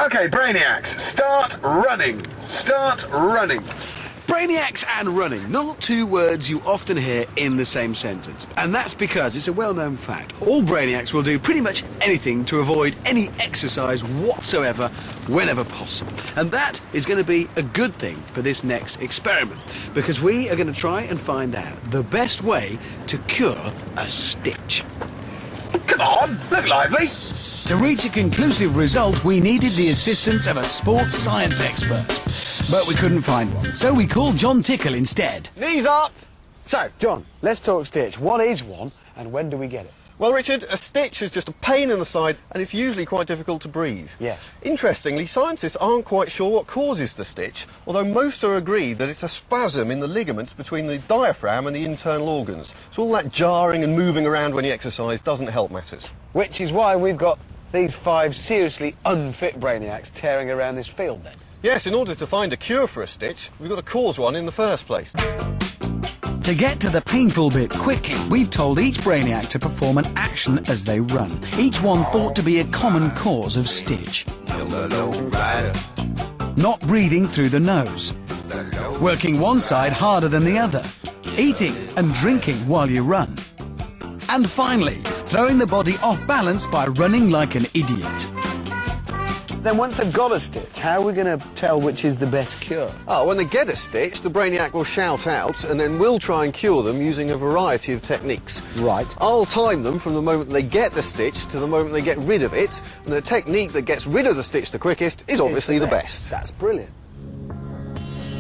Okay, Brainiacs, start running. Start running. Brainiacs and running, not two words you often hear in the same sentence. And that's because it's a well-known fact. All Brainiacs will do pretty much anything to avoid any exercise whatsoever whenever possible. And that is going to be a good thing for this next experiment, because we are going to try and find out the best way to cure a stitch. Come on, look lively. To reach a conclusive result, we needed the assistance of a sports science expert. But we couldn't find one, so we called John Tickle instead. Knees up. So, John, let's talk stitch. What is one, and when do we get it? Well, Richard, a stitch is just a pain in the side, and it's usually quite difficult to breathe. Yes. Interestingly, scientists aren't quite sure what causes the stitch, although most are agreed that it's a spasm in the ligaments between the diaphragm and the internal organs. So all that jarring and moving around when you exercise doesn't help matters. Which is why we've got these 5 seriously unfit Brainiacs tearing around this field, then. Yes, in order to find a cure for a stitch, we've got to cause one in the first place. To get to the painful bit quickly, we've told each Brainiac to perform an action as they run, each one thought to be a common cause of stitch. Not breathing through the nose, working one side harder than the other, eating and drinking while you run, and finally, throwing the body off balance by running like an idiot. Then once they've got a stitch, how are we going to tell which is the best cure? Oh, when they get a stitch, the Brainiac will shout out, and then we'll try and cure them using a variety of techniques. Right. I'll time them from the moment they get the stitch to the moment they get rid of it, and the technique that gets rid of the stitch the quickest is obviously the best. That's brilliant.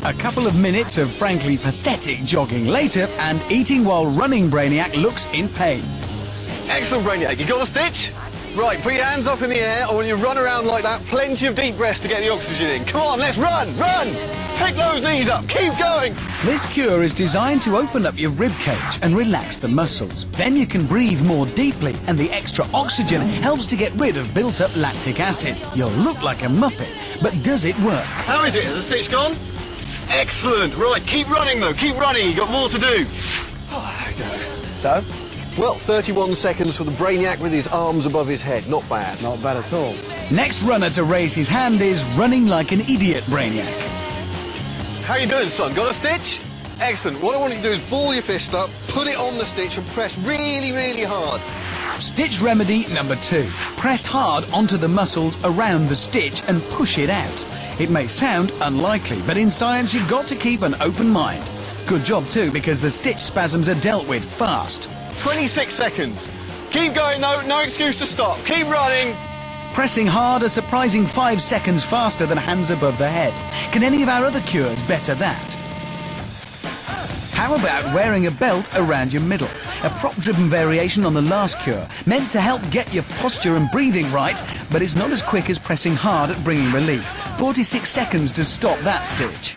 A couple of minutes of frankly pathetic jogging later, and eating while running Brainiac looks in pain. Excellent, Brainiac. You got a stitch? Right, put your hands up in the air, or when you run around like that, plenty of deep breaths to get the oxygen in. Come on, let's run! Run! Pick those knees up! Keep going! This cure is designed to open up your rib cage and relax the muscles. Then you can breathe more deeply, and the extra oxygen helps to get rid of built-up lactic acid. You'll look like a muppet, but does it work? How is it? Has the stitch gone? Excellent! Right, keep running though, keep running, you've got more to do. Oh, there we go. So? Well, 31 seconds for the Brainiac with his arms above his head. Not bad. Not bad at all. Next runner to raise his hand is running like an idiot Brainiac. How you doing, son? Got a stitch? Excellent. What I want you to do is ball your fist up, put it on the stitch and press really, really hard. Stitch remedy number 2. Press hard onto the muscles around the stitch and push it out. It may sound unlikely, but in science you've got to keep an open mind. Good job too, because the stitch spasms are dealt with fast. 26 seconds. Keep going though, no excuse to stop. Keep running. Pressing hard a surprising 5 seconds faster than hands above the head. Can any of our other cures better that? How about wearing a belt around your middle? A prop-driven variation on the last cure, meant to help get your posture and breathing right, but it's not as quick as pressing hard at bringing relief. 46 seconds to stop that stitch.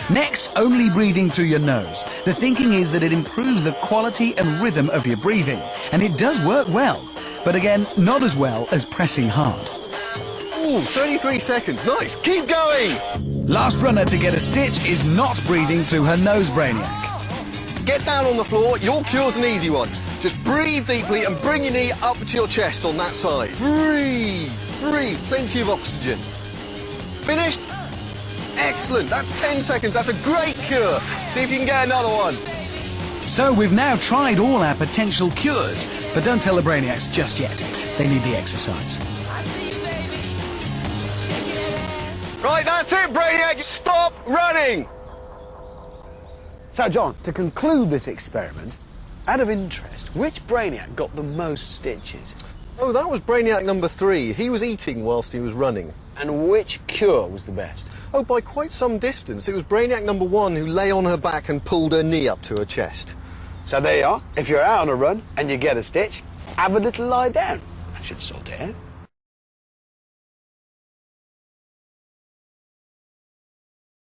Next, only breathing through your nose. The thinking is that it improves the quality and rhythm of your breathing, and it does work well, but again, not as well as pressing hard. Ooh, 33 seconds, nice, keep going! Last runner to get a stitch is not breathing through her nose, Brainiac. Get down on the floor, your cure's an easy one. Just breathe deeply and bring your knee up to your chest on that side. Breathe, breathe, plenty of oxygen. Finished? Excellent, that's 10 seconds, that's a great cure. See if you can get another one. So we've now tried all our potential cures, but don't tell the Brainiacs just yet. They need the exercise. Right, that's it, Brainiac, stop running! So, John, to conclude this experiment, out of interest, which Brainiac got the most stitches? Oh, that was Brainiac number 3. He was eating whilst he was running. And which cure was the best? Oh, by quite some distance. It was Brainiac number 1 who lay on her back and pulled her knee up to her chest. So there you are. If you're out on a run and you get a stitch, have a little lie down. That should sort it out.